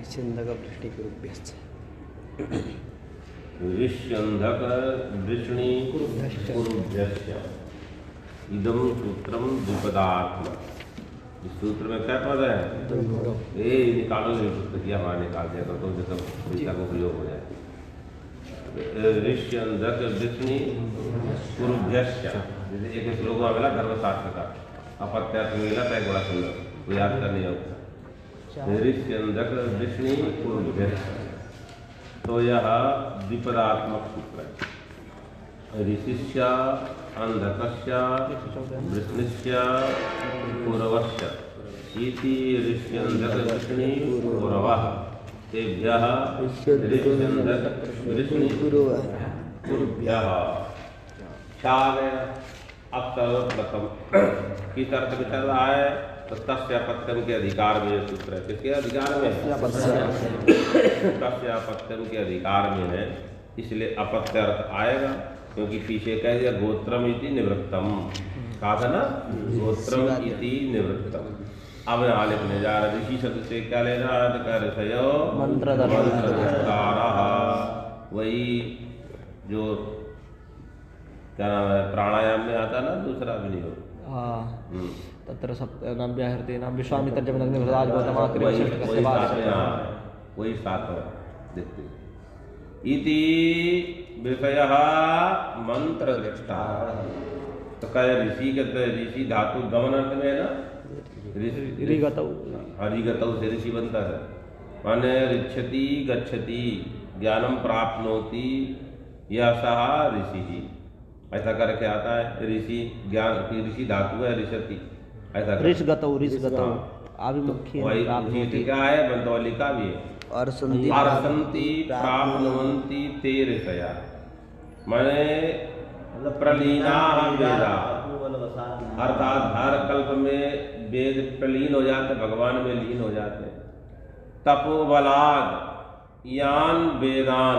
ऋष्यन्धक वृष्णि कुरुभ्यश्च इदं सूत्रम द्विपदात्मक। इस सूत्र में क्या पद है? ये निकालो, ये सूत्र किया हमारा निकाल दिया तो जैसे का उपयोग हो जाए। ऋष्यन्धक वृष्णि कुरुभ्यश्च, जैसे एक श्लोक में मिला धर्मशास्त्र का अपत्यार्थ मिला था, एक बड़ा सुंदर, वो याद करनी होगा। ऋष्यन्धक वृष्णि कुरुभ्यश्च, तो यह द्विपदात्मक सूत्र है। ऋषिश्च अंधकश्च वृष्णिश्च कुरवश्च इति ऋष्यन्धक वृष्णि कुरवः तेभ्यः ऋष्यन्धक वृष्णि कुरुभ्यः। अब सर्वप्रथम किस अर्थ में चल रहा है? तो तस्य अपत्यम के अधिकार में यह सूत्र है। किसके अधिकार में? तस्य अपत्यम के अधिकार में है, इसलिए अपत्य अर्थ आएगा, क्योंकि पीछे कह दिया गोत्रम इति निवृत्तम, कहा था ना, गोत्रम इति निवृत्तम। अब यहाँ लिखने जा रहा, ऋषि शब्द से क्या लेना है? तो कह रहे मंत्रद्रष्टारः, वही जो क्या नाम है प्राणायाम में आता ना, दूसरा भी नहीं हो। तत्र सप्तनाम व्याहृते नाम विश्वामित्र जब अग्निभृताज गौतमा वही सात देखते इति विषयः मंत्रदृष्टा। तो कहे ऋषि कहते, ऋषि धातु गमन अर्थ में है ना, हरिगतौ से ऋषि बनता है, माने ऋच्छति गच्छति ज्ञानम प्राप्नोति यशः ऋषि, ऐसा करके आता है। ऋषि ज्ञान की ऋषि धातु है ऋषति, ऐसा ऋषगतौ आभिमुख्य क्या है? बंतौली का भी है। अर्सन्ति प्राप्नुवन्ति ते ऋषया, माने प्रलीना वेदा, अर्थात हर कल्प में वेद प्रलीन हो जाते, भगवान में लीन हो जाते। तपोबलाद यान वेदान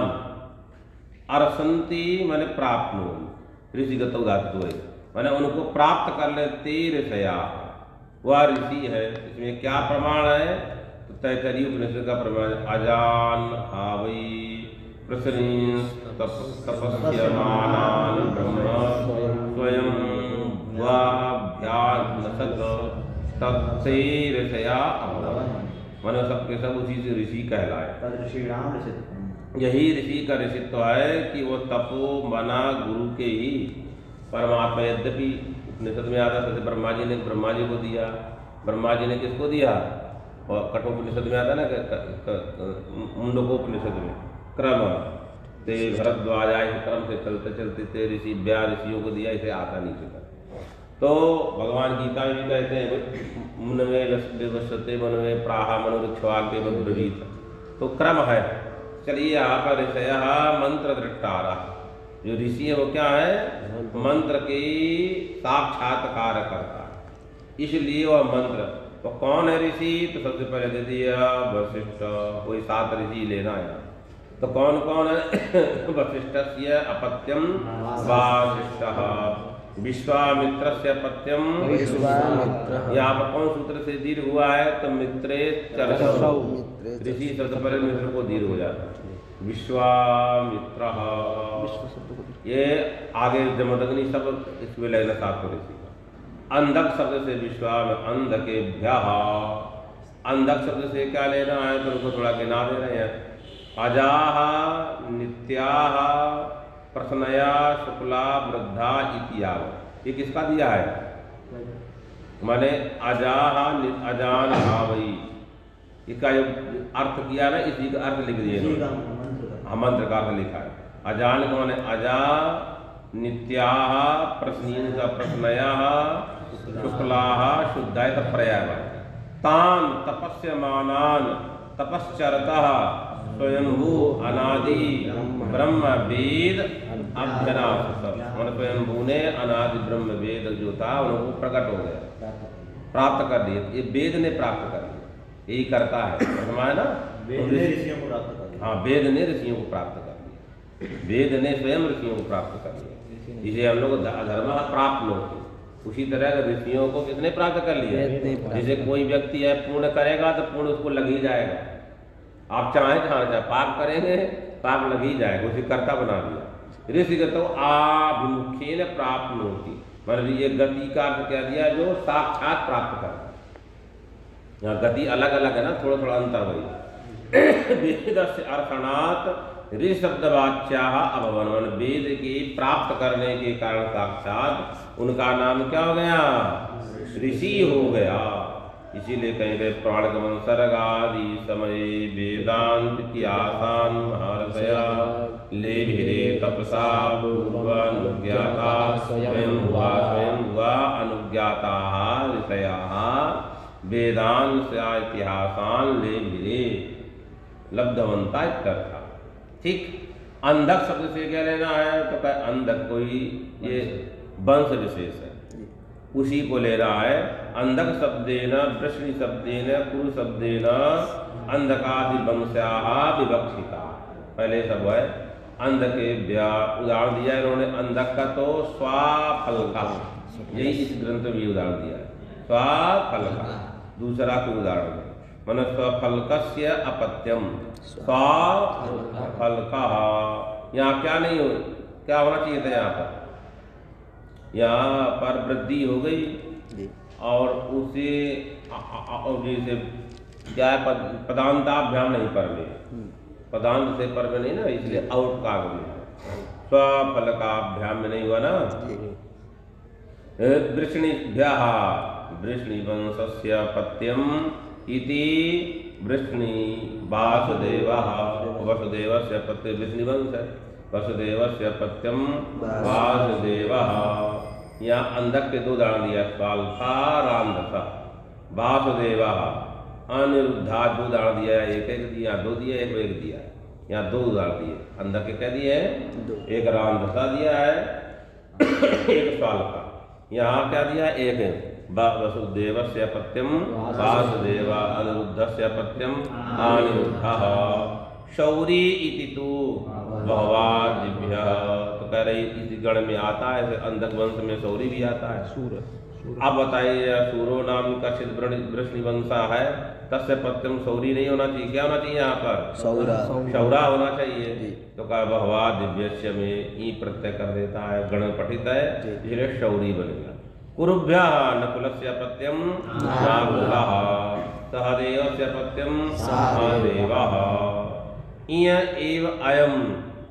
अर्सन्ति माने प्राप्नुवन्ति, ऋषिगत धातु है, माने उनको प्राप्त कर लेते ऋषया, वह ऋषि है। इसमें क्या प्रमाण है? तो तैतरीय उपनिषद का प्रमाण, अजान हावै प्रसन्नीन तपस्यमानान ब्रह्म स्वयं वाभ्यानसत तत्ते ऋषया अभवन्, माने सबके सब उसी से ऋषि कहलाए। यही ऋषि का ऋषित्व है कि वो तपो मना गुरु के ही परमात्मा। यद्यपि उपनिषद में आता था ब्रह्मा जी ने ब्रह्मा जी को दिया, ब्रह्मा जी ने किसको दिया? और कठोपनिषद में आता ना, मुंडकोपनिषद में क्रम ते भरद्वाज आए क्रम से चलते चलते ते ऋषि ब्या ऋषियों को दिया, इसे आता नहीं चुका। तो भगवान गीता में भी कहते हैं मुनवे वसते मनवे प्राहा मनोरुक्षवाग्य ब्रवीत, तो क्रम है। चलिए यहाँ पर ऋषय मंत्र दृष्टारा, जो ऋषि है वो क्या है? मंत्र के साक्षात्कार करता है, इसलिए वह मंत्र। तो कौन है ऋषि? तो सबसे पहले दे दिया वशिष्ठ, कोई 7 ऋषि लेना है। तो कौन कौन है? वशिष्ठस्य अपत्यम वासिष्ठः, विश्वामित्रस्य अपत्यम, यहाँ पर कौन सूत्र से दीर्घ हुआ है? तो मित्रे चरसौ, ऋषि शब्द पर मित्र को दीर्घ हो जाता है, विश्वामित्र। ये आगे जमदग्नि सब इसमें लगना 7 ऋषि। अंधक शब्द से विश्वाम अंधकेभ्यः, अंधक शब्द से क्या लेना है? तो उनको थोड़ा गिना दे रहे हैं। अजाः नित्याः प्रसन्नया शुक्ला वृद्धा इत्यादि, ये किसका दिया है? माने अजाः अजान हावै, इसका जो अर्थ किया ना, इसी का अर्थ लिख दिए, मंत्र का अर्थ लिखा है। अजान का माने अजा, नित्याः प्रश्नीन का प्रश्नयाः, शुक्लाः शुद्धाय का पर्याय, तान तपस्यमानान तपश्चरतः स्वयंभू अनादि ब्रह्म वेद अभ्यनाशत, माने स्वयंभू ने अनादि ब्रह्म वेद जो था उनको प्रकट हो गया, प्राप्त कर दिए। ये वेद ने प्राप्त कर दिया, यही करता है है ना, वेद ने ऋषियों को प्राप्त कर दिया। हाँ, वेद ने ऋषियों को प्राप्त कर दिया, वेद ने स्वयं ऋषियों को प्राप्त कर दिया। इसे हम लोग धर्म प्राप्त लोग, उसी तरह ऋषियों को किसने प्राप्त कर लिया? जैसे कोई व्यक्ति है पुण्य करेगा तो पुण्य उसको लग ही जाएगा, आप चाहे पाप करेंगे, पाप लग ही जाएगा, उसे कर्ता बना दिया। ऋषिगतो आभिमुख्येन प्राप्नोति, मतलब ये गति का अर्थ क्या दिया, जो साक्षात प्राप्त करता है। यहाँ गति अलग अलग है ना, थोड़ा थोड़ा अंतर वही। वेदस्य अर्थात ऋषि शब्दवाच्या अभवन, वेद के प्राप्त करने के कारण साक्षात उनका नाम क्या हो गया, ऋषि हो गया। इसीलिए कहीं गए प्राणगमन सर्गादि समय वेदांत की आसान महर्षया ले भिरे तपसा पूर्वानुज्ञाता स्वयं हुआ अनुज्ञाता ऋषया वेदांत इतिहासान ले भिरे लब्धवंता इत्यर्थ। ठीक, अंधक शब्द से क्या लेना है, तो क्या अंधक कोई ये वंश विशेष है, उसी को ले रहा है। अंधक शब्देन वृष्णि शब्देन कुरु शब्देन अंधकादि वंशाः विवक्षिता। पहले सब है अंध के उदाहरण दिया इन्होंने, अंधक का तो स्वाफल का, यही इस ग्रंथ में उदाहरण दिया है, स्वाफल का। दूसरा कोई उदाहरण है, मन स्वफलकस्य अपत्यम, स्वफलका। यहाँ क्या नहीं हो, क्या होना चाहिए था, यहाँ पर वृद्धि हो गई और उसे जैसे क्या है, पदांताभ्याम नहीं पर में, पदांत से पर में नहीं ना, इसलिए आउट का स्वफलकाभ्याम में नहीं हुआ ना। वृष्णिभ्यः वृष्णिवंशस्य पत्यम इति वृष्णि वासुदेवः, वसुदेवस्य पत्य वृष्णिवंश, वसुदेवस्य पत्यम वासुदेवः। यहाँ अंधक के दो उदाहरण दिया, स्वाल्फारांधसा वासुदेवः। अनिरुद्धा दो उदाहरण दिया, एक एक दिया, दो दिया, एक दिया, यहाँ दो उदाहरण दिए। अंधक के क्या दिए हैं, एक रांधसा दिया है, एक स्वाल्फा। यहाँ क्या दिया, एक है वसुदेवस्य पत्यम वासुदेव, अनिरुद्धस्य पत्यम अनिरुद्धः। शौरी इति तु बहवादिभ्यः, तो कह रही इसी गण में आता है, अंधक वंश में शौरी भी आता है, सूर। अब बताइए, सूरो नाम का वृष्णिवंशा है, तस्य पत्यम शौरी नहीं होना चाहिए, क्या होना चाहिए यहाँ पर, शौरा होना चाहिए। तो कहा बहवादिभ्यस्य में ई प्रत्यय कर देता है, गण पठित है, इसलिए शौरी बनेगा। कुरुभ्यः नकुलस्य पत्यम नाकुलः, सहदेवस्य पत्यम सहदेवः। इय एव अयम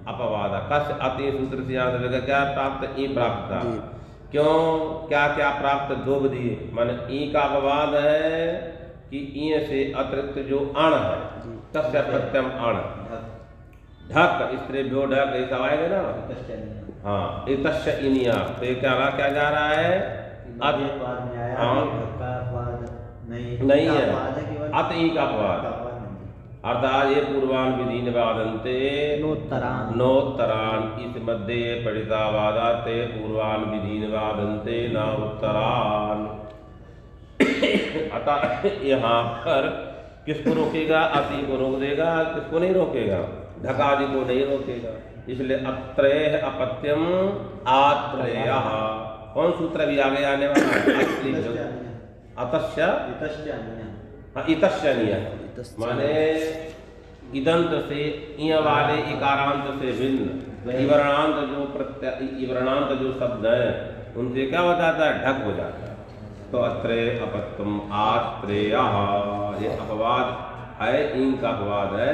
अपवाद, कस्य अति सूत्र से याद रखेगा, क्या प्राप्त, ई प्राप्त। क्यों, क्या क्या प्राप्त, दो दिए, मान ई का अपवाद है कि ई से अतिरिक्त जो अण है, तस्य प्रत्यम अण, ढक, स्त्रीभ्यो ढक, ऐसा आएगा ना। हाँ, इतस्य इनिया, तो ये क्या जा रहा है, नहीं है, अत ई का अपवाद, अर्थात ये पूर्वान विधि निवादन्ते नोत्तरान, इस मध्य पठितावादाते पूर्वान विधि निवादन्ते न उत्तरान। अतः यहाँ पर किसको रोकेगा, अति को रोक देगा, किसको नहीं रोकेगा, ढकादि को नहीं रोकेगा। इसलिए अत्रेय अपत्यम आत्रेयः, कौन सूत्र भी आगे आने वाला है, अतश्य इतश्चनीय, माने इदंत से इय वाले इकारांत से भिन्न इवरणांत जो प्रत्यय, इवरणांत जो शब्द है उनसे क्या हो जाता है, ढक हो जाता है। तो अत्रेय अपत्यम आत्रेयः, ये अपवाद है, इनका अपवाद है।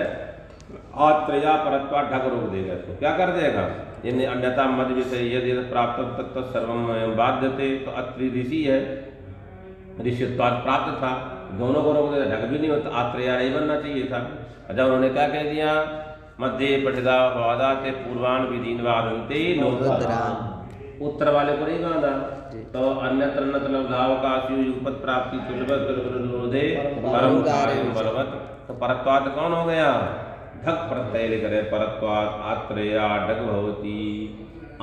आत्रेया परत्वा ढक रोक देगा, इसको क्या कर देगा, यदि अन्यथा मद विषय यदि प्राप्त तत्व सर्वम बाध्यते, तो अत्रि ऋषि है, ऋषित्वाद प्राप्त था, दोनों को रोक देगा, ढक भी नहीं होता, आत्रेया नहीं बनना चाहिए था। अच्छा, उन्होंने क्या कह दिया, मध्य पठितावादाते पूर्वान विधि निवादन्ते नोत्तरान, उत्तर वाले को नहीं बांधा। तो अन्यत्र मतलब लावकाशु युगपत प्राप्ति तुलवत तुलवदे परम कार्यम बलवत, तो परत्वात् कौन हो गया, ढक प्रत्यय लिख रहे, परत्वात् आत्रेया ढक भवति,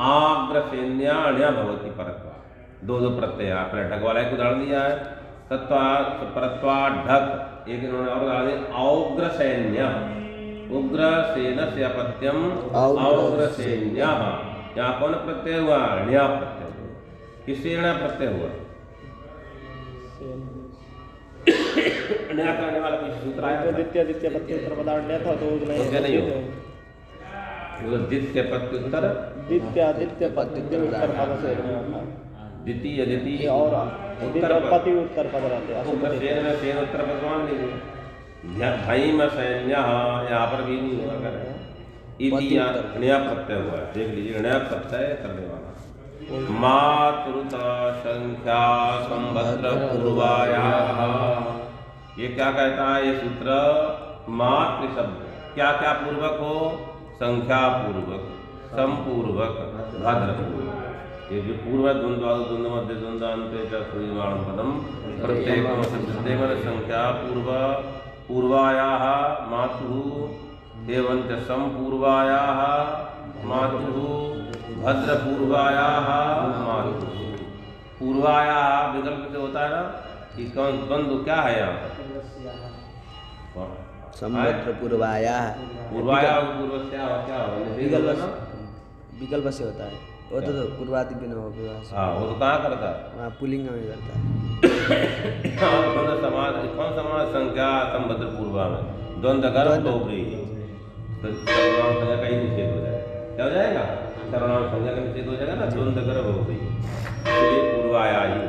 आग्रसेन्याण्य भवति परत्वात्, दो प्रत्यय, आपने ढक वाला एक उदाहरण दिया है, परत्वात् ढक, एक इन्होंने और उदाहरण दिया, औग्रसैन्य, उग्रसेनस्य अपत्यम औग्रसेन्यः। यहाँ कौन प्रत्यय हुआ, ण्या प्रत्यय, किससे ण्या प्रत्यय हुआ, न्याय करने वाला कोई सूत्र आया था? द्वितीय द्वितीय प्रत्युत्तर पदार्थ था तो उसके नहीं हो वो द्वितीय प्रत्युत्तर द्वितीय द्वितीय प्रत्युत्तर उत्तर पद से था द्वितीय द्वितीय और उत्तर पद पति उत्तर पद रहते तो सेन में सेन उत्तर पद मान लीजिए भाई में सैन्य यहाँ पर भी नहीं होगा कर इति ण्या प्रत्यय हुआ है देख लीजिए ण्या प्रत्यय करने वाला मातृता संख्या संभद्र पूर्वायाः ये क्या कहता है ये सूत्र मातृ शब्द क्या क्या पूर्वक हो संख्या पूर्वक समपूर्वक भद्र पूर्वक ये जो पूर्व द्वंद्वादि द्वंद्व मध्य द्वंद्वान्ते च श्रीवाण पदम प्रत्येकम शब्देन संख्या पूर्व पूर्वायाः मातुः एवं च समपूर्वायाः मातुः भद्र पूर्वायाः मातुः पूर्वायाः विकल्प से होता है ना कि कौन द्वंद्व क्या है यहाँ संभद्र पूर्वायाः पूर्वायाः और पूर्वस्याः क्या होगा विकल्प से होता है वो तो पूर्वादि बिना हो विवाह से हाँ वो तो कहाँ करता है वहाँ पुल्लिंग में करता है द्वंद्व समाज कौन समाज संख्या संभद्र पूर्वा में द्वंद्व गर्भ डोबरी तो सर्वनाम संज्ञा का ही निषेध हो जाएगा क्या हो जाएगा सर्वनाम संज्ञा का निषेध हो जाएगा ना द्वंद्व गर्भ हो गई इसलिए पूर्वाया ही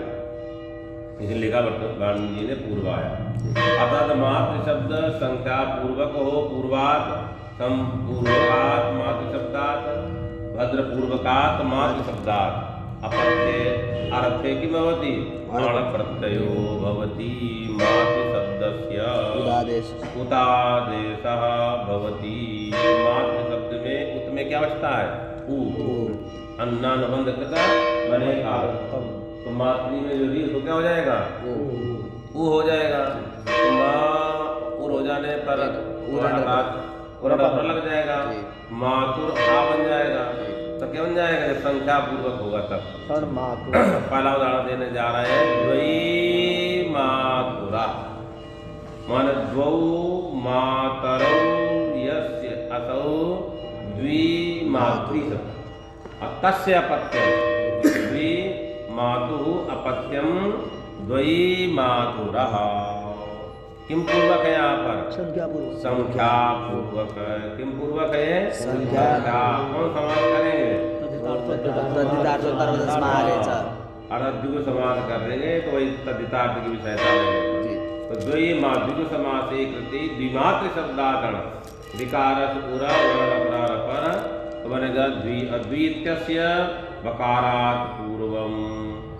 इसे लिखा गांधी जी ने पूर्वाया अर्थात मातृ शब्द संख्या पूर्वक हो पूर्वात संपूर्वकात मातृ शब्दात भद्र पूर्वकात मातृ शब्दात अपत्ये अर्थे किमवति अण प्रत्ययो भवति मातृ शब्दस्य उदादेश उतादेशः भवति मातृ शब्द में उत में क्या बचता है उ अन्नानुबंध कृता बने काल तो मातृ में जो रील तो क्या हो जाएगा उ हो जाएगा तो माँ उर हो जाने पर उरण लग जाएगा मातुर आ बन जाएगा तो क्या बन जाएगा जब संख्या पूर्वक होगा तब पहला उदाहरण देने जा रहे हैं द्वयी मातुरा मान द्वौ मातरौ यस्य असौ द्विमातृ तस्य अपत्यं द्वि मातुः अपत्यं द्वयी मातुरः किम पूर्वक है यहाँ पर संख्या पूर्वक संख्या पूर्वक किम पूर्वक है संख्या कौन समास करेंगे अर्ध को समास करेंगे तो वही तद्धितार्थ की विषयता रहेगी तो द्वयी मातृ समासे कृति द्विमात्र शब्दागण विकारस पूरा वर्ण पर तो बनेगा द्वितीय वकारात् पूर्वम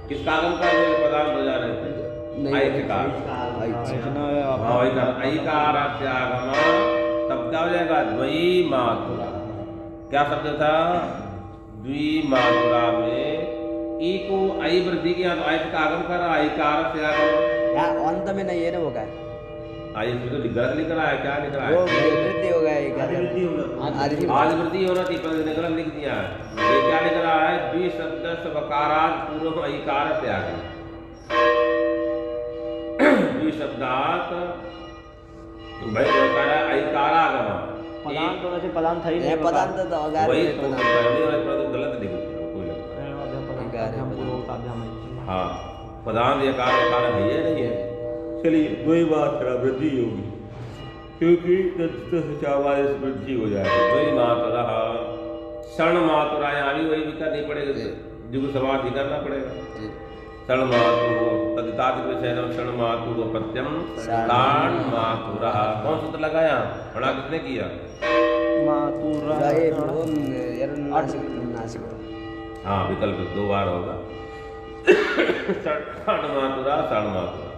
किसका आगम कर देंगे पदार्थ हो जा रहे थे ऐकार हाँ वही कर ऐकार से आगम तब क्या हो जाएगा द्वयी मातुरा क्या शब्द था द्वि मातुरा में ई को आई वृद्धि के यहाँ आयत का आगम कर रहा ऐकार से आगम यहाँ अंत में नहीं है ना होगा आई इसमें तो गलत लिख रहा है क्या लिख रहा है वो वृद्धि हो गया आदि वृद्धि होना थी पर इसने गलत लिख दिया ये क्या लिख रहा है द्वि शब्द से वकारात् पूर्व ऐकार से आगम शब्दात ऐकारागम पदांत तो वैसे पदांत था ही नहीं पदांत तो अगार वही तो पहले वाले पर तो गलत लिख दिया कोई लगता हाँ पदांत यकार वकार है ये नहीं है चलिए वही बात थोड़ा वृद्धि होगी क्योंकि चावास वृद्धि हो जाएगी वही मातुरा क्षण मातुरा यहाँ भी वही भी करनी पड़ेगी जिसको समाधि करना पड़ेगा क्षण मातु तदितार्थ विषय क्षण मातु अपत्यम तान मातुरः कौन सूत्र लगाया बड़ा किसने किया मातुरा हाँ विकल्प दो बार होगा क्षण मातुरा क्षण मातुरा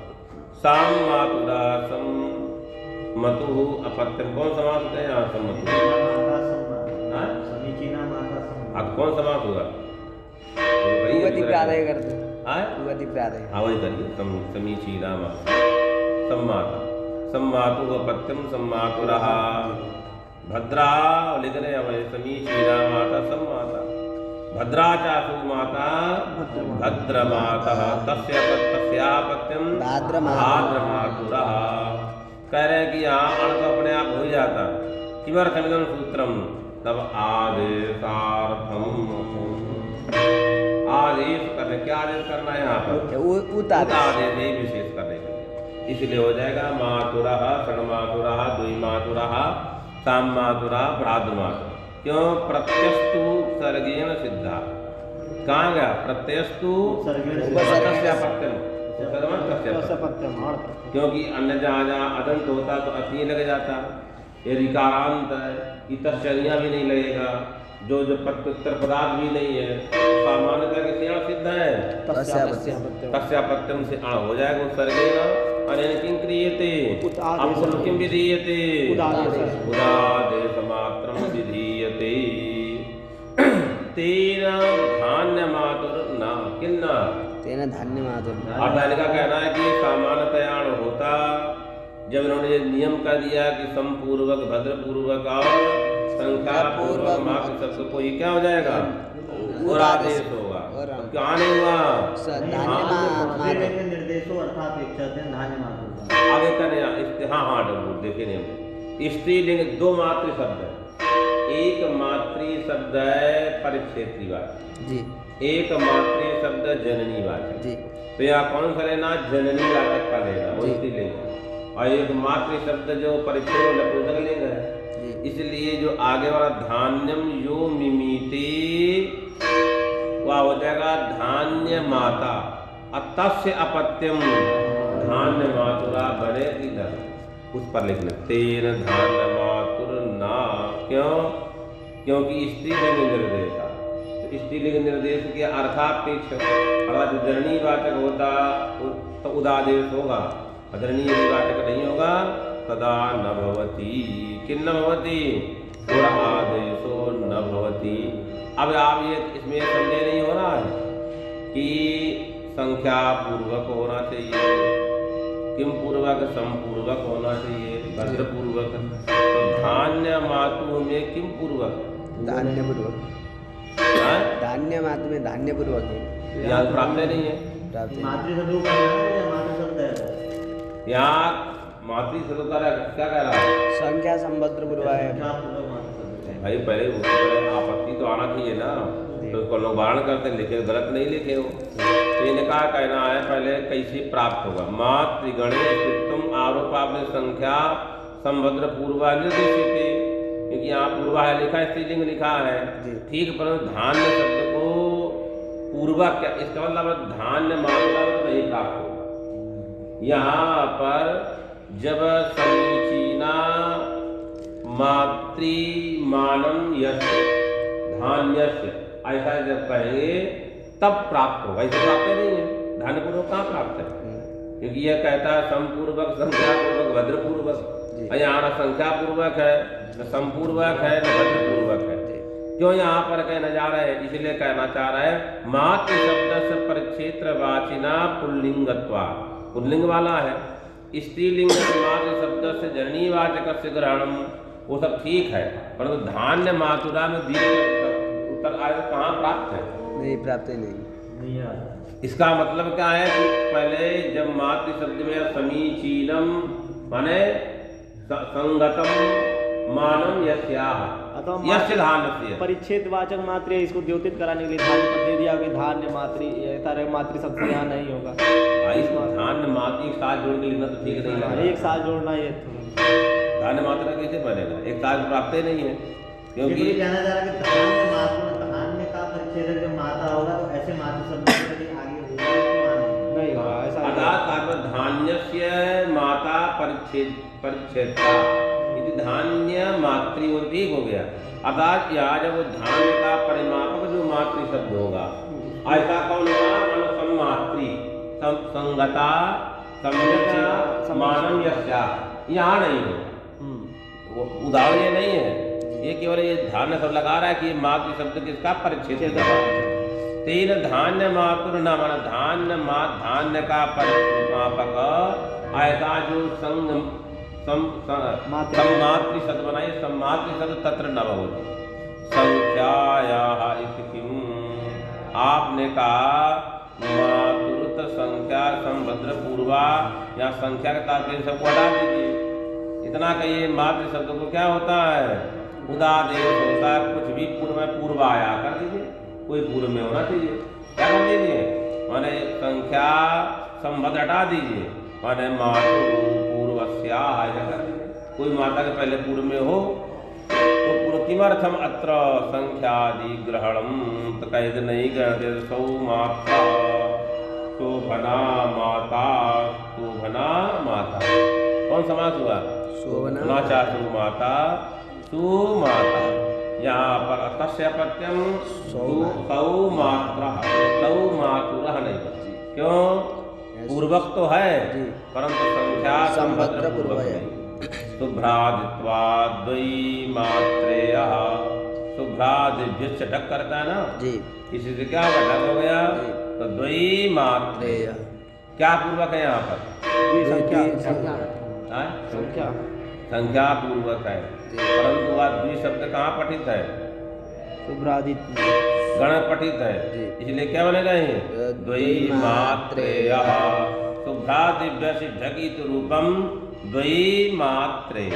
साम मातुरा सम मतु अपत्यम कौन समास होते हैं यहाँ सम्मतु अब कौन समास होगा हाँ वही करिए समीचीना सम्माता सम्मातु अपत्यम सम्मातुरः भद्रा लिख रहे हैं हमें समीचीना माता सम्माता भद्रा चासु माता भद्रमातः तस्यापत्यम भाद्रमातुरः कह रहे हैं कि यहाँ अण तो अपने आप हो ही जाता किमर्थमिदं सूत्रम तब आदेशार्थम आदेश करने क्या आदेश करना है यहाँ पर आदेश यही विशेष करने के लिए इसलिए हो जाएगा मातुरः षण्मातुरः द्विमातुरः साममातुरः भ्रातृमातुरः। क्यों? प्रत्यस्तु सर्गेण सिद्धा। कहाँ गया? प्रत्यस्तु तस्यापत्यम। क्योंकि अन्य जहाँ अदंत होता तो अति लग जाता, ये रिकारांत है, इतश्चर्या भी नहीं लगेगा, जो प्रत्युत्तर पदार्थ भी नहीं है, सामान्यतः किसी यहाँ सिद्ध है तस्यापत्यम से अण हो जाएगा उस सर्गेण। अनेन किं क्रियते? अपुनः किं विधीयते? उदादेशमात्रं विधीयते। तेन धान्यमातुर न किन्ना तेन धान्यमातुर। अर्थात का कहना है कि सामान्यतया अण होता, जब इन्होंने ये नियम कर दिया कि समपूर्वक भद्रपूर्वक और संख्या पूर्वक मात्र शब्द को, ये क्या हो जाएगा? और आदेश होगा। क्या नहीं हुआ? निर्देशो अर्थापेक्षते धान्य मातुर। आगे करें हाँ डबू देखे नहीं, स्त्रीलिंग दो मातृ शब्द है। एक मातृ शब्द है परिक्षेत्रीवाचक जी, एक मातृ शब्द जननीवाचक जी। तो यहाँ कौन सा लेना? जननीवाचक का लेना, वो स्त्रीलिंग। और एक मातृ शब्द जो परिच्छेद नपुंसक लिंग है, इसलिए जो आगे वाला धान्यम यो मिमीते वह हो जाएगा धान्य माता। अतस्य अपत्यम धान्य मातुरा बने इधर, उस पर लिखना तेन धान्य मातुर ना। क्यों? क्योंकि स्त्रीलिंग निर्देश, तो स्त्रीलिंग निर्देश के अर्थापेक्ष अर्थात जो जननीवाचक होता तो उदादेश होगा, जननीवाचक नहीं होगा तदा न भवति। किन्न भवति? आदेशो न भवति। अब आप ये इसमें संदेह नहीं हो रहा है कि संख्या पूर्वक होना चाहिए, किम पूर्वक? समपूर्वक होना चाहिए, भद्र पूर्वक। तो धान्य मातु में किम पूर्वक? धान्य पूर्वक। धान्य मातु में धान्य पूर्वक है, यहाँ प्राप्त नहीं है। यहाँ मातृ शब्द का क्या कह रहा है? संख्या संभद्र पूर्वा है। भाई पहले आपत्ति तो आना चाहिए ना, तो उसको लोग वारण करते लिखे, गलत नहीं लिखे हो। तो इनका कहना है पहले कैसे प्राप्त होगा? मातृगणे स्थितम आरोपापने संख्या संभद्र पूर्वा निर्देशिते, क्योंकि यहाँ पूर्वा है लिखा है, स्त्रीलिंग लिखा है ठीक, परंतु धान्य शब्द को पूर्वा क्या, इसका मतलब धान्य मात्रा नहीं प्राप्त होगा। यहाँ पर जब समीचीना मातृमानम यस्य धान्यस्य ऐसा जब कहेंगे तब प्राप्त होगा, इसे प्राप्त नहीं है। धान्य पूर्वक कहाँ प्राप्त है? क्योंकि यह कहता है समपूर्वक संख्या पूर्वक भद्रपूर्वक, यहाँ संख्या पूर्वक है न समपूर्वक है न भद्रपूर्वक है। क्यों यहाँ पर कहना जा रहा है? इसलिए कहना चाह रहा है मातृ शब्द से परिक्षेत्रवाचिना पुल्लिंगत्वा, पुल्लिंग वाला है। स्त्रीलिंग मातृ शब्द से जननीवाचक से ग्रहणम, वो सब ठीक है, परंतु धान्य मातुरा में उत्तर आय कहाँ प्राप्त है? नहीं, प्राप्त ही नहीं। इसका मतलब क्या है कि पहले जब मातृ शब्द में समीचीनम माने संगतम मानम यस्याह यस्य धान्य परिच्छेदवाचक मात्र है, इसको द्योतित कराने के लिए धान्य पद दे दिया कि धान्य मातृ मातृ शब्द यहाँ नहीं होगा। धान्य मातृ एक साथ जोड़ के लिखना तो ठीक नहीं लगा, एक साथ जोड़ना ये धान्य मात्रा कैसे बनेगा? एक साथ प्राप्त ही नहीं है, क्योंकि कहना जा रहा है कि धान्य का परिच्छेद जो माता होगा तो ऐसे मातृ शब्द के आगे नहीं होगा, ऐसा अर्थात धान्यस्य माता परिच्छेदता यदि धान्य मातृ और ठीक हो गया। अर्थात यहाँ जब वो धान्य का परिमापक जो मातृ शब्द होगा ऐसा कौन होगा? मानो सम्मातृ संगता सम्यक् मानम यस्या, यहाँ नहीं हो। उदाहरण ये नहीं है, ये केवल ये धान्य शब्द लगा रहा है कि मातृ शब्द किसका परिच्छेद। तेन धान्य मातुर न माना धान्य का परिमापक ऐसा जो सम्मातृ शब्द बनाए, सम्मातृ शब्द तत्र न भवति संख्यायाः इति किम। आपने कहा मातुरत संख्या संभद्र पूर्वा, या संख्या का तात्पर्य सबको हटा दीजिए, इतना कहिए मातृ शब्द को क्या होता है? उदादेश होता है। कुछ भी पूर्व में पूर्व आया कर दीजिए, कोई पूर्व में होना चाहिए, क्या कर दीजिए? माने संख्या संबद्ध हटा दीजिए माने मातु पूर्वस्या, कोई माता के पहले पूर्व में हो तो पूर्व किमर्थम अत्र संख्यादि ग्रहणम, तो कहे नहीं गणते सौ माता शोभना माता, शोभना माता कौन समास हुआ? शोभना नाचा सुमाता सुमाता, यहाँ पर तस्य पत्यम सौ मात्रा, सौ मातुरः नहीं बची। क्यों? पूर्वक तो है परंतु संख्या संवत्र पूर्व है। शुभ्रादित्वा द्वयी मात्रेयः, शुभ्रादिभ्यश्च ढक करता है ना जी, इसी से क्या होगा? ढक हो गया जी। तो द्वयी मात्रेय, क्या पूर्वक है यहाँ पर? हाँ? संख्या पूर्वक है, परंतु वह द्वि शब्द कहाँ पठित है? शुभ्रादित्य गण पठित है, इसलिए क्या बनेगा ये? द्वयी मात्रेयः, शुभ्रादिभ्य से ढकित रूपम द्वयी मात्रेय।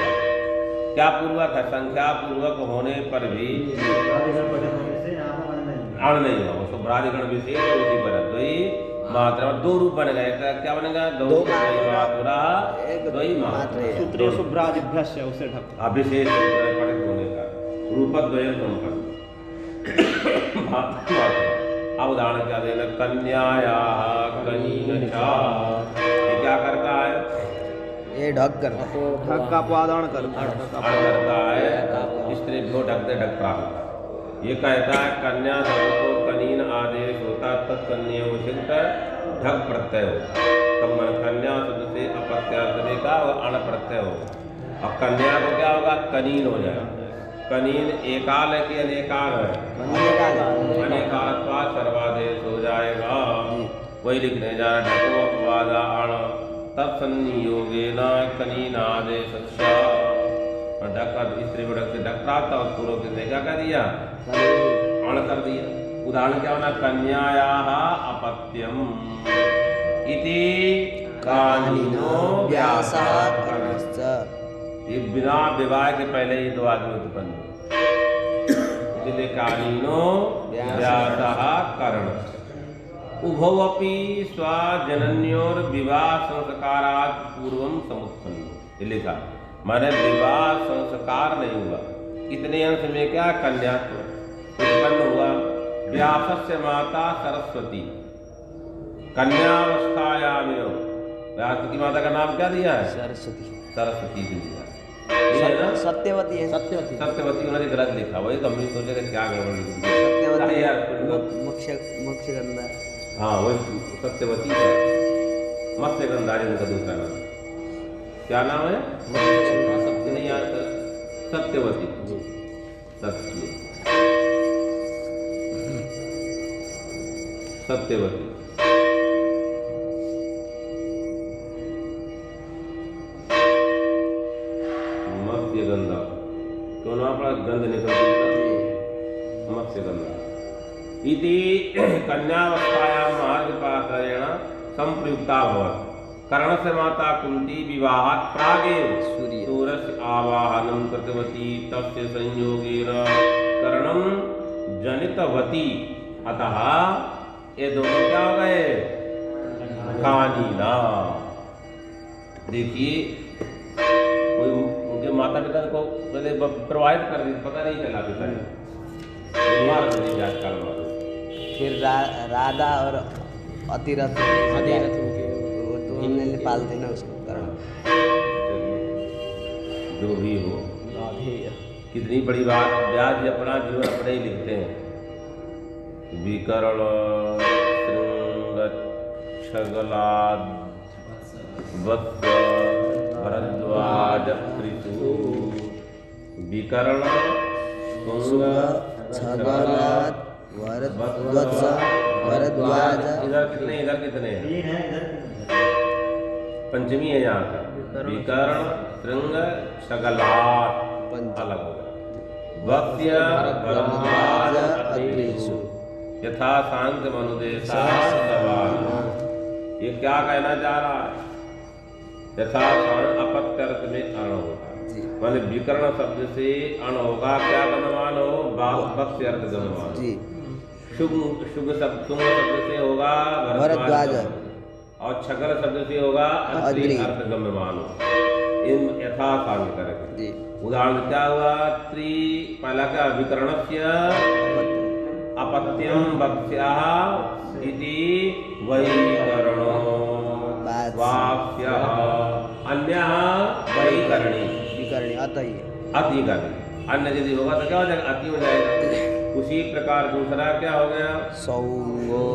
क्या पूर्वक है? संख्या पूर्वक होने पर भी अण नहीं होगा, शुभ्रादिगण विशेष है उसी पर द्वयी मात्रा, दो रूप बन गए, क्या बनेगा? दो मात्रा द्वयी मात्रेय, सूत्रीय शुभ्रादिभ्यस्य उसे ढक, अविशेष पठित होने का रूपक द्वय संपन्न। अब उदाहरण क्या देना? कन्याया कनीन चा, ये क्या करता है? ये ढक करता है, ढक का अपवादन करता है, स्त्री भ्यो ढकते ढक प्राप्त। ये कहता है कन्या शब्द को कनीन आदेश होता तत्कन्या उचित ढक प्रत्यय होता, तब मन कन्या शब्द से अपत्यार्थ का और अण प्रत्यय होगा। अब कन्या को क्या होगा? कनीन हो जाएगा। कनीन एकाल है कि अनेकाल है? अनेकालत्वात् सर्वादेश हो जाएगा। वही लिखने जा रहा है, ढको अपवादा अण तत्संयोगेन कनीनादेशस्य, ढक स्त्री ढक से ढक प्राप्त और पूर्व किसने क्या कर दिया? अण कर दिया। उदाहरण क्या होना? कन्यायाः अपत्यम इति कानीनो व्यासः कर्णश्च, ये बिना विवाह के पहले ही दो आदमी उत्पन्न हुए, इसलिए कानीनो व्यासः कर्णश्च। उभौ अपि स्वजनन्योर विवाह संस्कारात् पूर्वं समुत्पन्नो, ये लिखा, माने विवाह संस्कार नहीं हुआ, इतने अंश में क्या? कन्यात्व उत्पन्न हुआ। व्यासस्य माता सरस्वती, कन्यावस्थायाम व्यास की माता का नाम क्या दिया है? सरस्वती, सरस्वती दिया है ना? सत्यवती है, सत्यवती उन्होंने गलत लिखा, वही तो हम सोचे क्या गड़बड़ लिखी। सत्यवती यार मोक्ष गंधा, हाँ वही सत्यवती है। मत्स्य गंधारी उनका दूसरा नाम, क्या नाम है? नहीं याद कर, सत्यवती सत्य सत्यवती। मत्स्य गंधा क्यों नाम पड़ा? गंध निकलती है, मत्स्य गंधा। इति कन्यावस्थायां मार्गपात्रेण संप्रयुक्ता भवत्। कर्णस्य माता कुंती विवाहात् प्रागेव सूर्यस्य आवाहनं कृतवती, तस्य संयोगेन कर्णं जनितवती, अतः ये दोनों क्या हो गए? कानीना। देखिए कोई उनके माता पिता को पहले प्रवाहित कर दी, पता नहीं चला पिता ने, फिर राधा और अतिरथ वो दोनों पालते ना उसको कर्ण। जो भी हो, कितनी बड़ी बात, व्यास जी अपना जीवन अपने ही लिखते हैं। विकर्ण छगलाद वत्स भरद्वाज कृतु, विकर्ण छगलाद वत्स भरद्वाज, इधर कितने हैं? इधर पंचमी है यहाँ का। विकर्ण श्रृंग छगलाद अलग होगा। वक्स्य भरद्वाज अत्रिषु यथा शांत मनुदेशा सवान। ये क्या कहना चाह रहा है? यथा अपत्य अर्थ में अण होगा, माने विकर्ण शब्द से अण होगा, क्या गमवान हो? वक्स्य अर्थ गमवान। शुभ शब्द से होगा भरद्वाज, और छगल शब्द से होगा अत्रि अत्रि। अर्थगम्यमान इन यथा सांग करके। जी उदाहरण क्या हुआ? त्रि पहला क्या? विकरणस्य अपत्यम वक्ष्याः इति वैकरणो वाक्यः अन्यः वैकरणी विकरणी अतः ही अति करनी। अन्य यदि होगा तो क्या हो जाएगा? अति हो जाएगा। उसी प्रकार दूसरा क्या हो गया? सौंगो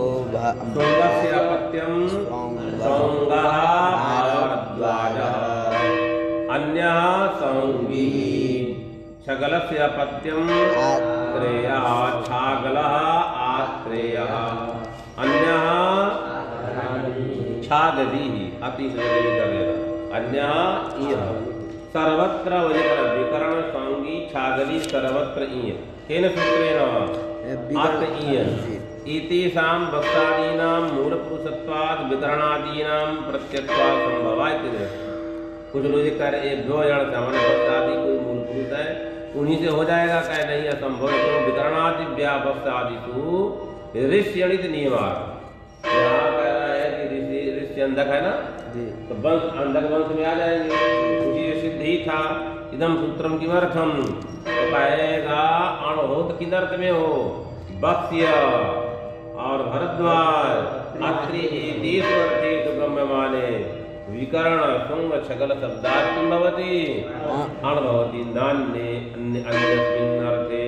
सोंगस्य अपत्यम सौंगः भारद्वाजः अन्यः सौंगी छगलस्य अपत्यम आत्रेयः छागलः आत्रेयः अन्यः छागदिः अति करेगा अन्यः इयः सर्वत्र विकरण सौंगी छागली सर्वत्र इय केन सूत्रेण अत इय इतिसां वक्तादीनां मूलपुरुषत्वात् विकरणादीनां प्रत्यक्त्वात् संभवा इति। कुछ लोग कह रहे एक दो जन सामान्य वक्तादि कोई मूल पुरुष है उन्हीं से हो जाएगा, कह नहीं असंभव है। क्यों? विकरणादि व्यावस्तादिषु ऋष्यणित नियमाः। यहाँ कह रहा है कि ऋषि अंधक है ना, तो वंश अंधक वंश में आ जाएंगे। उसी सिद्ध ही था इदम सूत्रम किमर्थम, तो कहेगा अणहोत किदर्थ में हो वत्स्य और भरद्वाज अत्रि देशवर्तेषु ब्रह्ममाने विकरण सुंग छगल शब्दार्थं भवति अण भवति नान्ये अन्यस्मिन् अर्थे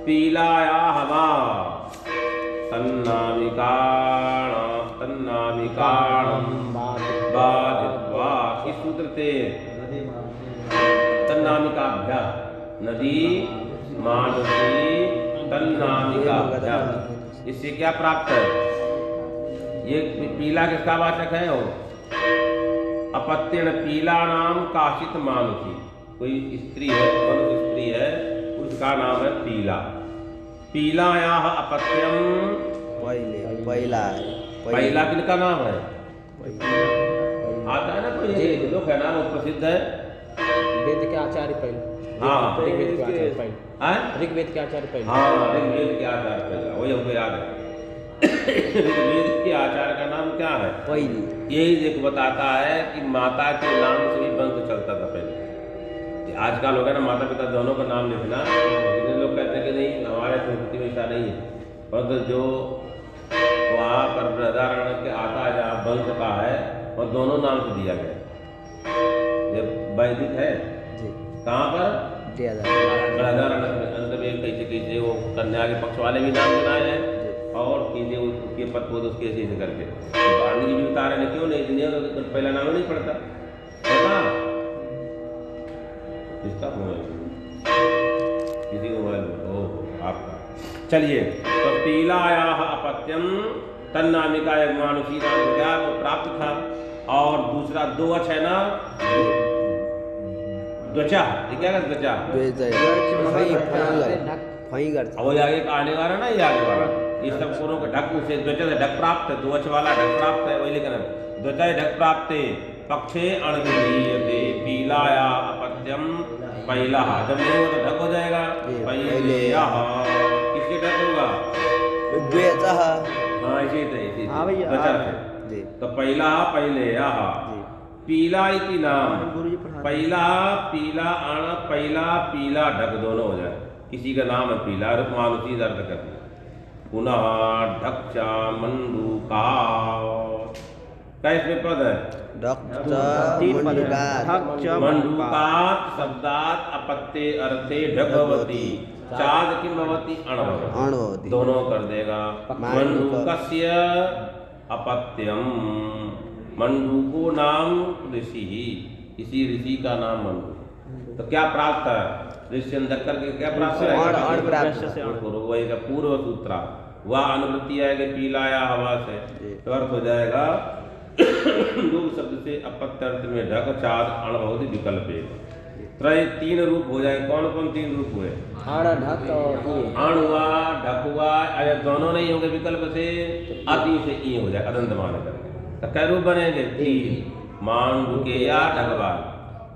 पीलायाः वा तन्नामिकाणं बाधित्वा। इस सूत्र से तन्नामिकाभ्या नदी मानसी तन्नामिकाभ्या, इससे क्या प्राप्त है? ये पीला किसका वाचक है? हो अपत्यण पीला नाम काशित मानुषी, कोई स्त्री है, मनुष्य स्त्री है, उसका नाम है पीला। पीलायाः अपत्यम पहला किनका नाम है? आता है ना कोई लोग है ना, वो प्रसिद्ध है वेद के आचार्य पहले। हाँ ऋग्वेद के आचार्य पहले। हाँ ऋग्वेद के आचार्य पहले। हाँ ऋग्वेद के आचार्य पहला, वही हमको याद है। ऋग्वेद के आचार्य का नाम क्या है? यही देखो बताता है कि माता के नाम से भी वंश चलता था पहले। आजकल लोग है ना माता पिता दोनों का नाम लिखना, लेकिन लोग कहते हैं कि नहीं हमारे संस्कृति में ऐसा नहीं है। परंतु जो वहाँ पर बृहदारण्य के आता है जहाँ वंश का है और दोनों नाम से दिया गया। जब वैदिक है कहाँ पर? बृहदारण्य में अंत में कैसे कैसे वो कन्या के पक्ष वाले भी नाम बनाए हैं और कीजिए उसके पत्नी उसके ऐसे ऐसे करके। तो वाल्मीकि भी बता रहे हैं क्यों नहीं दुनिया का पहला नाम नहीं पड़ता पता किसका मोबाइल? किसी को मोबाइल हो आपका। चलिए तो पीलायाः अपत्यम तन्नामिका एक मानुषी नाम हो गया वो प्राप्त था। और दूसरा दो अच है ना त्वचा, ये क्या कहते त्वचा? वो आगे का आने वाला ना, ये आगे वाला ये सब पूरों के ढक से त्वचा से ढक प्राप्त है, द्वच वाला ढक प्राप्त है, वही लिखना त्वचा ढक प्राप्त पक्षे अणुदीयते पीलाया अपत्यम पहला। जब नहीं हो तो ढक हो जाएगा पहले। किसके ढक होगा? हाँ इसी त्वचा से। तो पहला पहले पीला इति नाम पहला पीला अण पहला पीला ढक दोनों हो जाए। किसी का नाम है पीला मानुषी दर्द कर दिया। पुनः ढक्षा मंडूका क्या इसमें पद है? मंडूकात् शब्दात् अपत्ये अर्थे ढगवती चाद किम भवति अणभवति, दोनों कर देगा। मंडूकस्य अपत्यम, मंडूको नाम ऋषि, इसी ऋषि का नाम मंडूक। तो क्या प्राप्त है? ऋषि अंधक करके क्या प्राप्त है? वही का पूर्व सूत्रा वह अनुवृत्ति आएगी पीलाया हवा से, तो अर्थ हो जाएगा लोग शब्द से अपत्य अर्थ में ढक चाद अणभवति विकल्प त्रय तीन रूप हो जाए। कौन कौन तीन रूप हुए? अण हुआ, ढक हुआ, अगर दोनों नहीं होंगे विकल्प से अति से ई हो जाए अदंत मान करके। तो कै रूप बनेंगे? तीन। मांडुके या ढकवाल,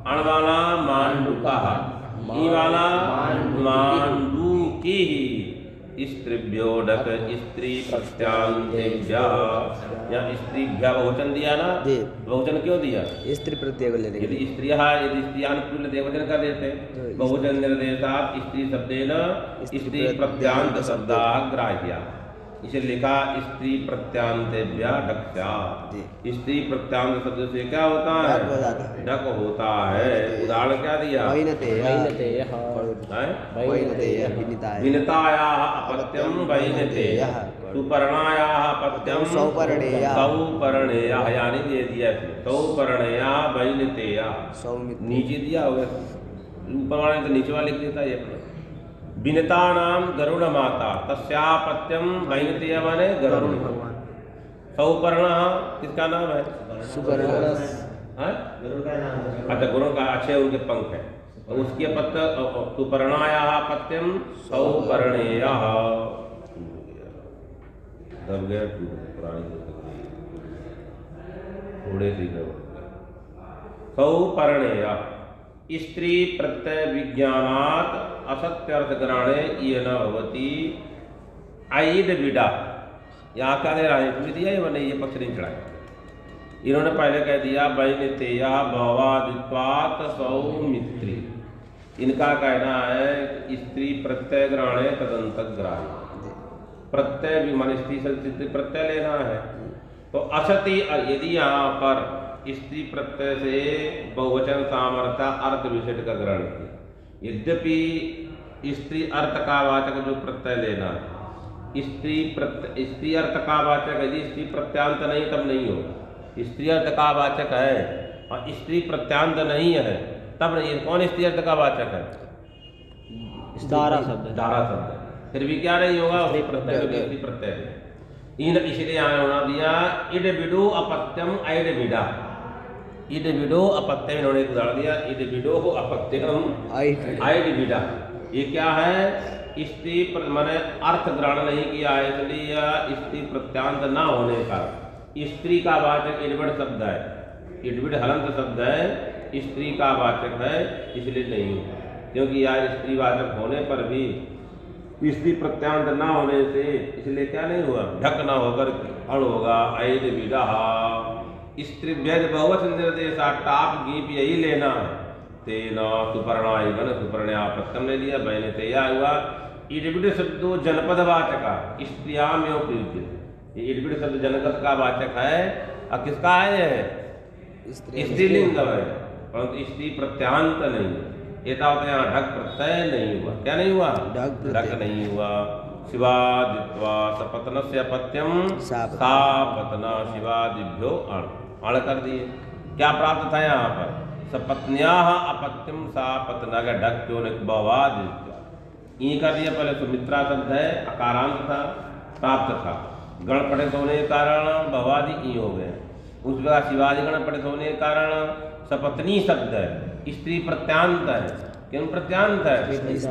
अण वाला मांडुका, ई वाला मांडुकी, स्त्रीभ्यो डक स्त्री प्रत्यांतेभ्यः, या स्त्रीभ्यः बहुवचन दिया ना, जी। बहुवचन क्यों दिया? स्त्री प्रत्यय को लेने के यदि लिए। स्त्रियां पुल्लिंग बहुवचन कर देते, तो बहुवचन निर्देशात् स्त्री शब्देन स्त्री प्रत्यांत शब्दाः ग्राह्याः। इसे लिखा स्त्री प्रत्यांतेभ्यः डक्ष्या। जी। स्त्री प्रत्यांत शब्द से क्या होता है? डक हो जाता है। डक होता है। उदाहरण क्या दिया? वैनतेयः, वैनतेयः, हैं? वैनतेयः, विनिताय, विनतायाः अपत्यं वैनतेयः, सुपर्णायाः अपत्यं सौपर्णेयः, सौपर्णेयः, यानी दे दिया सौपर्णेयः वैनतेयः। सौमित्र, नीचे दिया होगा, ऊपर वाले तो नीचे वाले लिख देता है अपने। विनता नाम गरुड़ माता तस्यापत्यम वैनतेय माने गरुड़ भगवान। सौपर्ण किसका नाम है? सुपर्ण, हाँ? गुरु का नाम है। अच्छा, गुरु का अच्छे उनके पंख है, और उसके पत्य सुपर्णाया पत्यम सौपर्णेय। दब गया पुरानी थोड़े से सौपर्णेय। स्त्री प्रत्यय विज्ञानात् असत्यर्थ ग्रहणे ये न भवती आइड विडा। यहाँ क्या दे रहा है? इसमें दिया है मैंने, ये पक्ष नहीं चढ़ाया। इन्होंने पहले कह दिया वैनतेया भवादित्वात् सौमित्री। इनका कहना है स्त्री प्रत्यय ग्रहणे तदंत ग्राह्य। प्रत्यय भी मन स्त्री से प्रत्यय लेना है, तो असति यदि यहाँ पर स्त्री प्रत्यय से बहुवचन सामर्थ्य अर्थ विशेष का ग्रहण किया, यद्यपि स्त्री अर्थ का वाचक जो प्रत्यय लेना है, स्त्री अर्थ का वाचक यदि स्त्री प्रत्यांत नहीं तब नहीं होगा। स्त्री अर्थ का वाचक है और स्त्री प्रत्यांत नहीं है तब नहीं। कौन स्त्री अर्थ का वाचक है? दारा शब्द, दारा शब्द, फिर भी क्या नहीं होगा? स्त्री प्रत्यय, स्त्री प्रत्यय। इसलिए यहाँ होना दिया इड विडो अपत्यम ऐड विडा। इड विडो अपत्यम, इन्होंने एक उदाहरण दिया, इड विडो अपत्यम ऐड विडा। ये क्या है? स्त्री माने अर्थ ग्रहण नहीं किया है, इसलिए स्त्री प्रत्यांत ना होने का स्त्री का वाचक इडविड शब्द है, इडविड हलंत शब्द है, स्त्री का वाचक है, इसलिए नहीं होगा। क्योंकि यार स्त्री वाचक होने पर भी स्त्री प्रत्यांत ना होने से इसलिए क्या नहीं हुआ? ढक ना होकर अण होगा ऐद विडा। स्त्री व्यज बहुवचन निर्देशा टाप गीप यही लेना है। तेना सुपर्णाय गण सुपर्णया प्रत्यम ले लिया, वैनतेया हुआ। इडविड शब्दो जनपद वाचका स्त्रियाम एवं प्रयुज्य। ये इडविड शब्द जनपद का वाचक है और किसका है? स्त्रीलिंग है, परंतु स्त्री प्रत्यांत नहीं है। एतावत यहाँ ढक प्रत्यय नहीं हुआ। क्या नहीं हुआ? ढक नहीं हुआ। शिवादित्वा सपत्नस्य अपत्यम सापत्ना शिवादिभ्यो अण कर दिए। क्या प्राप्त था यहाँ पर? सपत्न्याः अपत्यम सापत्ना का ढक क्यों नहीं? भवादित्वा ई कर दिया। पहले सुमित्रा शब्द है, अकारांत था, प्राप्त था, गण पठित होने के कारण भवादि ई हो गए। उस जगह शिवादि गण पठित होने के कारण सपत्नी शब्द है, स्त्री प्रत्यांत है। क्यों प्रत्यांत है?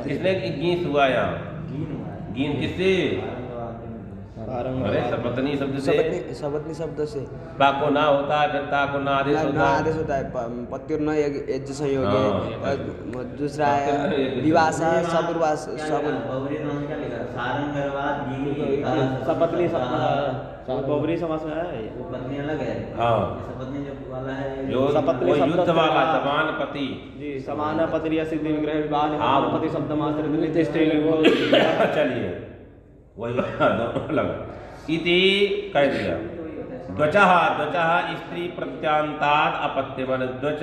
किसने गीत हुआ यहाँ? गीत किससे? अरे सपत्नी शब्द से, सपत्नी शब्द से को ना होता है, पिता को ना आदेश होता है। आदेश होता है, पत्युर्न यज्ञ संयोग है। दूसरा है विवास, सपुर्वास, सपत्नी बहुब्री समास में है। वो पत्नी अलग है। हाँ, सपत्नी जो वाला है जो सपत्नी वो शब्द युद्ध वाला से- समान पति। जी, समान पति या सिद्धि विग्रह विवाह हाँ। पति शब्द मात्र नित्य स्त्रीलिंग। चलिए वही अलग इति कह दिया। द्वचः द्वचः स्त्री प्रत्यांतात् अपत्य मन द्वच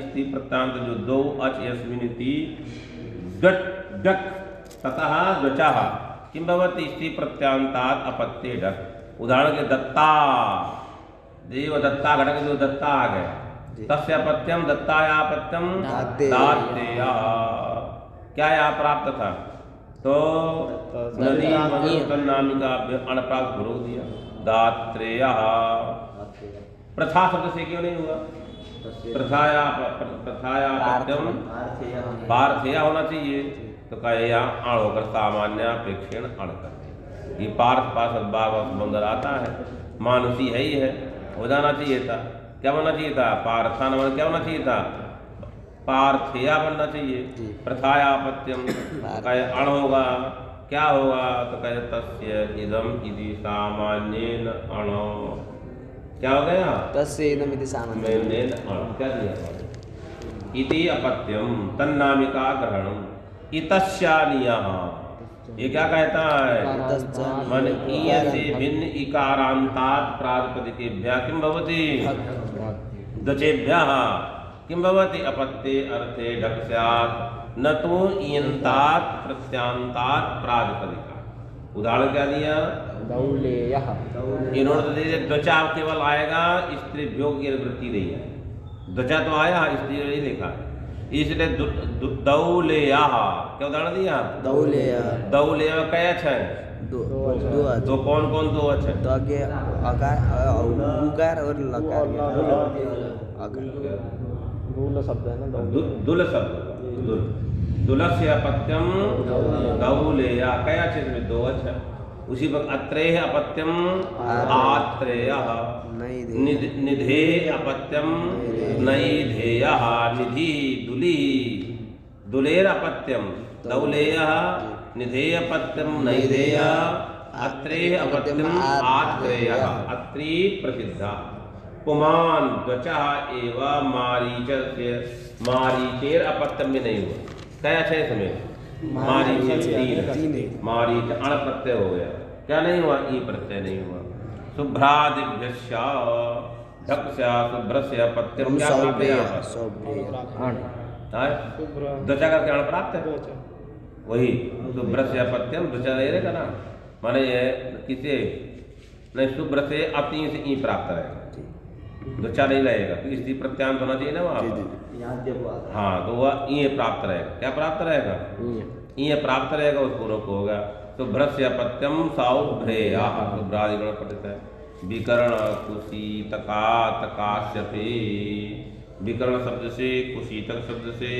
स्त्री प्रत्यांत जो दो अच यस्मिनिति डक ततः द्वचः किं भवति? स्त्री प्रत्यांतात् अपत्ये डक। उदाहरण के दत्ता देव दत्ता घटक जो दत्ता आ गए, तस्य अपत्यम दत्तायापत्यम दात्तेया। क्या यहाँ प्राप्त था? तो नदी नामिका अनप्राप्त रोक दिया दात्रेय। प्रथा शब्द से क्यों नहीं हुआ? प्रथाया पत्यम पार्थेय होना चाहिए, तो कहे यहाँ अण होकर सामान्य अपेक्षण अण कर। ये पार्थ पास संबंध आता है, मानुषी है ही है, हो जाना चाहिए था। क्या बनना चाहिए था? पार्थान बन, क्या होना चाहिए था? पार्थेया बनना चाहिए। प्रथायापत्यम कहे अण होगा, क्या होगा? तो कहते तस्य इदम इति सामान्येन अणो। क्या हो गया? तस्य इदमिति सामान्य मैंने क्या दिया? इति अपत्यम तन्नामिका ग्रहणम इतस्यानियः। ये क्या कहता है? मन ईय से भिन्न इकारांतात् प्रातिपदिकेभ्यः किं भवति? दचेभ्यः किं भवति? अपत्ये अर्थे ढक् स्यात् न तो इयन्तात् प्रत्यांतात् प्रातिपदिका। उदाहरण क्या दिया? दौलेयः। इन्होंने तो दिया द्वचा केवल आएगा, स्त्रीभ्यो की वृत्ति नहीं है। द्वचा तो आया, स्त्री नहीं लिखा है, इसलिए दौलेयः। क्या उदाहरण दिया? दौलेय दौलेय कया है? दो तो कौन कौन दो अच्छा? तो आगे अकार उकार और लकार दूल शब्द है ना, दुल शब्द दुलस्य अपत्यम दौलेया कया छे में दो अच्छा। उसी पर अत्रेय अपत्यम आत्रेयः निधे अपत्यम नैधेयः निधि दुली दुलेर अपत्यम दौलेयः निधेय अपत्यम नैधेयः अत्रेय अपत्यम आत्रेयः। अत्रि प्रसिद्धा पुमान त्वचा एवं मारीचेर अपत्यम में नहीं हुआ। क्या अच्छा इसमें? मारीच अण प्रत्यय हो गया। क्या नहीं हुआ? ई प्रत्यय नहीं हुआ। शुभ्रादिभ्यश्च ढक्स्या शुभ्रस्य अपत्यम क्या प्राप्त है यहाँ पर? दचा करके अण प्राप्त है। वही शुभ्रस्य अपत्यम दचा नहीं रहेगा ना, माने ये किसे नहीं शुभ्र से अति से ई प्राप्त रहेगा, दचा नहीं रहेगा। तो स्त्री प्रत्यांत होना चाहिए ना वहाँ पर। हाँ, तो वह ये प्राप्त रहेगा। क्या प्राप्त रहेगा? ये प्राप्त रहेगा, उस पूर्व को होगा। तो भ्रस्य अपत्यम सौभ्रेया शुभ्रादिगण पठित है। विकर्ण कुशीतका तकाश्यपे। विकर्ण शब्द से कुशीतक शब्द से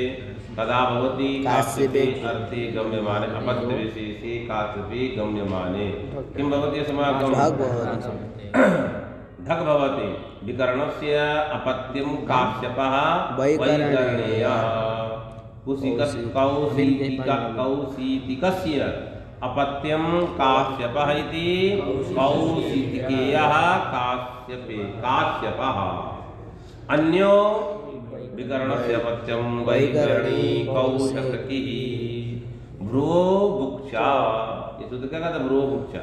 कदा भवति? काश्यपे अर्थे गम्यमाने अपत्य विशेषे काश्यपे गम्यमाने किं भवति? समागम ढक भवति। विकरणस्य अपत्यम काश्यपः वैकरणेयः। कौशीतिकस्य अपत्यम काश्यपः इति कौशीतिकेयः काश्यपः। अन्यो विकरणस्य अपत्यम वैकरणी कौशकिः। भ्रुवो बुक्षा। ये सूत्र क्या कहता है? भ्रुवो बुक्षा।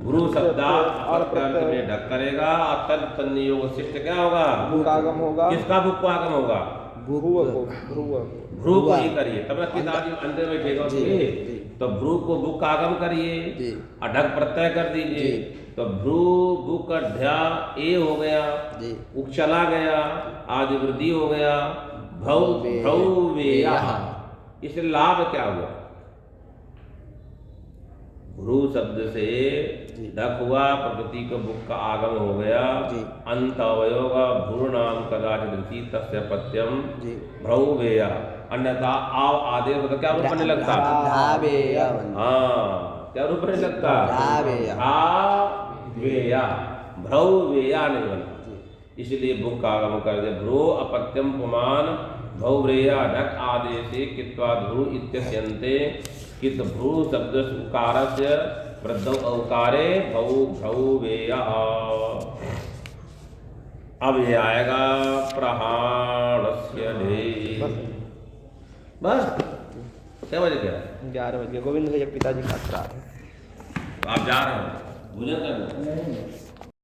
भ्रू शब्दार्थ अर्थ में ढक करेगा और तद संयोग शिष्ट क्या होगा? भूकागम होगा। किसका भूक आगम होगा? भ्रू को ही करिए, तब किताब अंदर बैठेगा उसके। तो भ्रू को भूक आगम करिए और ढक प्रत्यय कर दीजिए। तो भ्रू भूक ढ्या ए हो गया, उक चला गया, आदि वृद्धि हो गया, भौवेयः। इसलिए लाभ क्या हुआ? भ्रू शब्द से ढक हुआ, प्रकृति को बुक का आगम हो गया, अंत अवयोग भ्रू नाम कदाचित तस्य पत्यम भ्रौवेय। अन्यथा आव आदेश तो क्या रूप बनने लगता? हाँ, क्या रूप बनने लगता? भ्रौवेया नहीं बनता। इसलिए बुक का आगम कर दे। भ्रू अपत्यम पुमान भौव्रेया ढक आदेशे कित्वा भ्रू इत्यस्यन्ते कित भ्रू शब्द उकारस्य वृद्धौ औकारे भौवेयः। अब ये आएगा प्रहाणस्य ढे। बस क्या बजे क्या? 11 बजे। गोविंद भैया पिताजी का आप जा रहे हो भोजन करने?